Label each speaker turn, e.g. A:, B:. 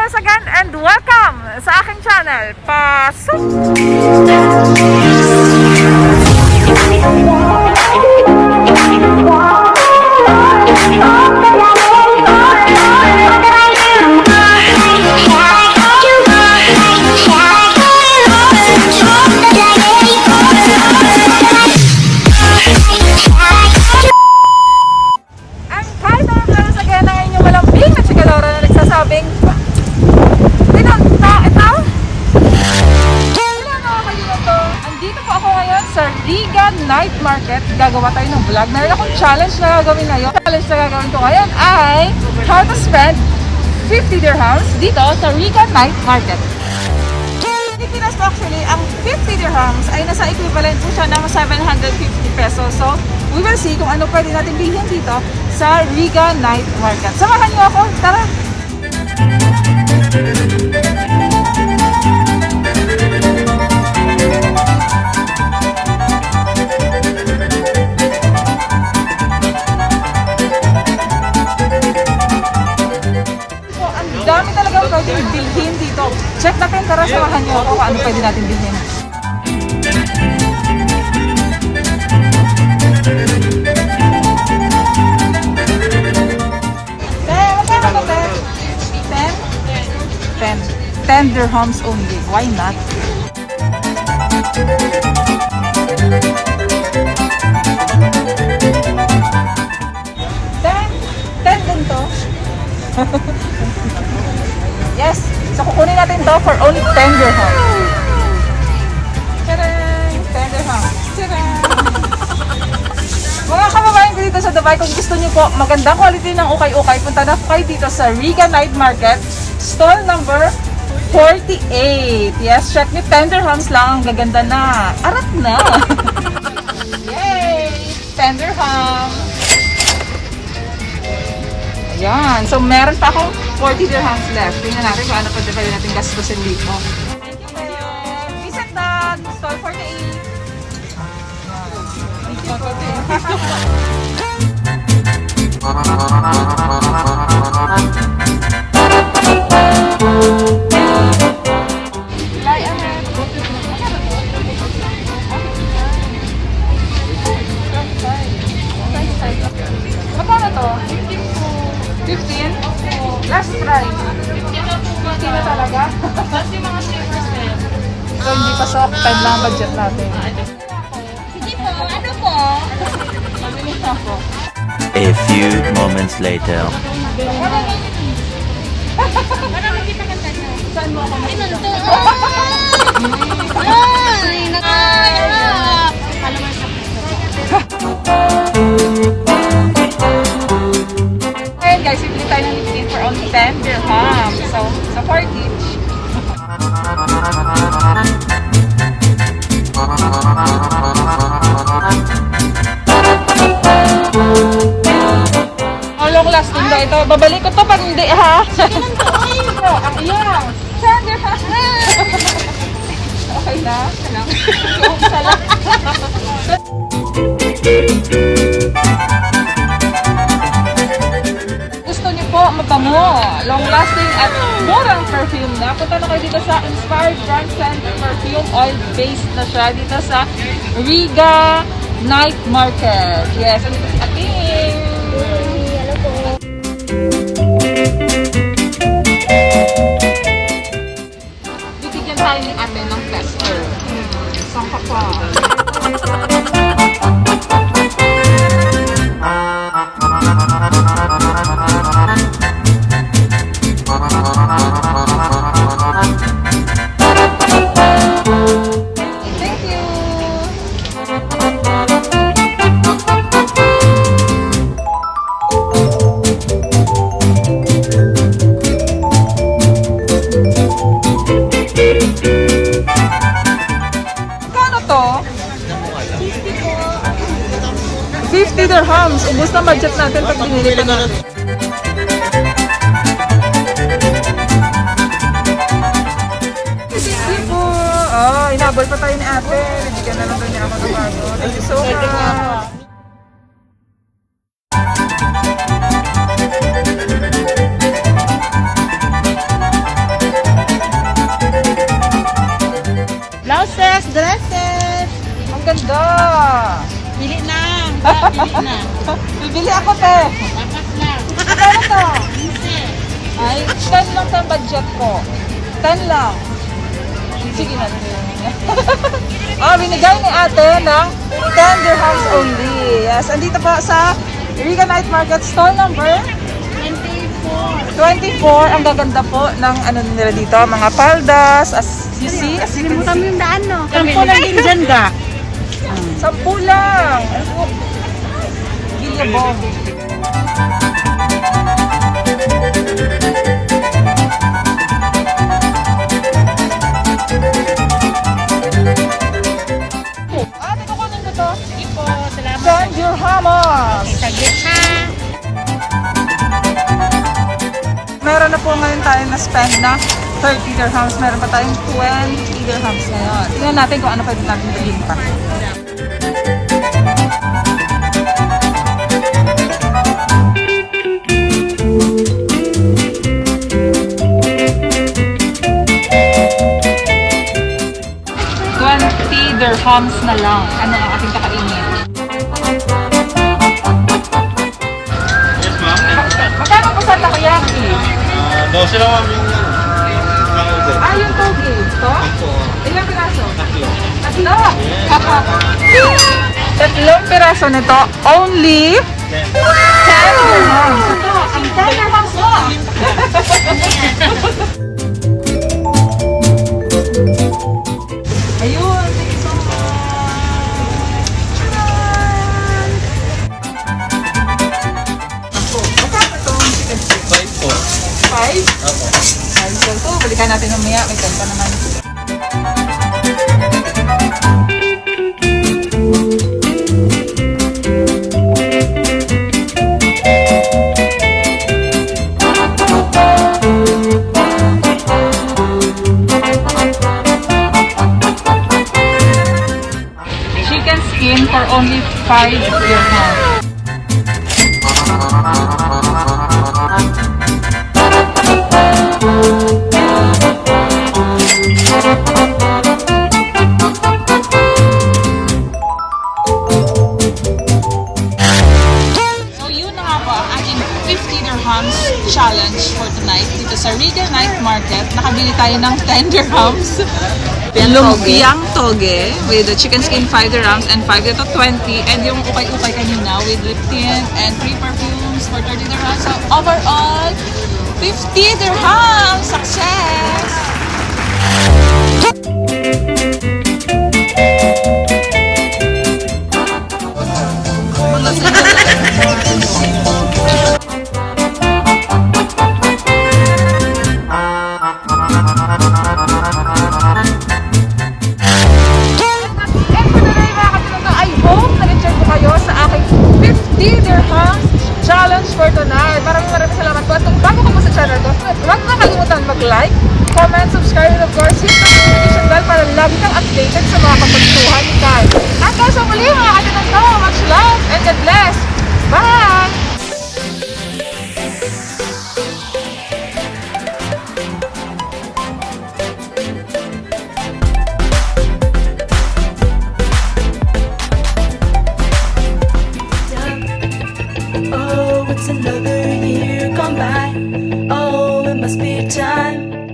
A: once again and welcome sa aking channel. Pasok! Night market, gagawa tayo ng vlog. Meron akong challenge na gagawin ngayon. Challenge na gagawin ko ngayon ay how to spend 50 dirhams dito sa Riga Night Market. Pilipinas po actually, ang 50 dirhams ay nasa equivalent po siya ng 750 pesos. So, we will see kung ano pwede natin bilhin dito sa Riga Night Market. Samahan niyo ako, tara! Dami talagang pwedeng bilhin dito. Check natin, tara, samahan niyo ako kung ano pwede natin bilhin. Magkano to, 10 dirhams only. Why not? Ten din to. Yes! So, kukunin natin to for only 10 dirhams. Tadang! 10 dirhams. Tadang! Mga kababayan ko dito sa Dubai, kung gusto niyo po magandang quality ng ukay-ukay, punta na po kayo dito sa Riga Night Market, stall number 48. Yes, check niyo, 10 dirhams lang, ang gaganda na. Arat na! Yay! 10 dirhams. Ayan. So, meron pa akong 40 dirhams left. Tingnan natin kung ano pa pwede natin gastusin dito. Thank you, ma'am. Visit na stall 48. Thank you po. Fly ahead. Magkano to? 15? Last price. 15 na talaga?
B: Kasi mga savers na yun.
A: So, hindi pa sok. 10 lang ang budget natin.
B: Sige po, ano po?
A: Mabilis na po.
C: A few moments later.
B: Para makita ka tayo.
A: Saan mo ako
B: Ay,
A: makita?
B: nandun. Ay, Followers na
A: Ngayon guys, bibili tayo ng lipstick for only 10 dirhams. So, sa 40 each. Long lasting daw ito. Babalik ko to pag hindi ha. Ang iyang. 10 dirhams. Okay na. Salam. Gusto niyo po mabango, long-lasting at murang perfume na, punta na kayo dito sa Inspired Brand Center Perfume. Oil-based na siya dito sa Riga Night Market. Yes, dito si Ating.
B: Hello po.
A: Bibigyan tayo ni ate ng tester. Saan ka pa? Thank you. Kano to? 50 dirhams. Ubus na budget natin pag binili pa natin. Inabol pa tayo ni ate. Bigyan na lang doon niya ako ng bago. Thank you so much.
B: na.
A: Bibili ako, te.
B: Dapat lang.
A: Magkano to?
B: Hindi.
A: Ay, 10 lang sa budget ko. 10 lang. Sige na. Binigay ni ate ng 10 dirhams only. Yes, andito po sa Riga Night Market Store number 24. Ang gaganda po ng ano nila dito, mga paldas, as you see, as you can see.
B: Yung daan, no?
A: Sampu lang din dyan ga. 10 lang. Gilabong. Ate, kukunin ko to.
B: Sige po, salamat.
A: Send your hammers.
B: Saglit ha.
A: Meron na po ngayon tayo na spend na 30 dirhams. Meron pa tayong 20 dirhams ngayon. Tingnan natin kung ano pwede natin bilhin pa. Dirhams na lang. Ano ang ating kakainin?
D: Yes, ma'am.
A: Magkano po sa takoyaki?
D: 12 lang, ma'am, yung order.
A: Yung togi. Ito?
D: Opo.
A: Ilang piraso?
D: Tatlo.
A: Tatlo. Tatlong piraso nito. Only 10 dirhams. Ito, ang 10 dirhams mo. Ayun. Thank you so much. Tadaan! Magkano itong chicken stick?
D: 5 po.
A: 5?
D: Opo.
A: Ay, so ito, balikan natin mamaya. May 10 pa naman. Chicken skin for only 5 dirhams. So yun na nga po ang ating 50 dirhams challenge for tonight dito sa Riga Night Market. Nakabili tayo ng 10 dirhams. Lumpiang toge with the chicken skin 5 dirhams and 5 dito 20, and yung upay-upay kanina with lip tint and 3 perfumes for 30 dirhams. So overall, 50 dirhams! Success! And for today mga katinuto, I hope na-enjoy ko kayo sa aking 50 dirhams challenge for tonight. Maraming salamat po. At kung bago ka po sa channel ko, huwag na kalimutan mag-like, comment, subscribe, and of course, hit the notification bell para lagi kang updated sa mga kapagtuhan ni Kai. Hanggang sa muli mga katinuto, much love and God bless! Bye!
E: Oh, it's another year gone by. Oh, it must be time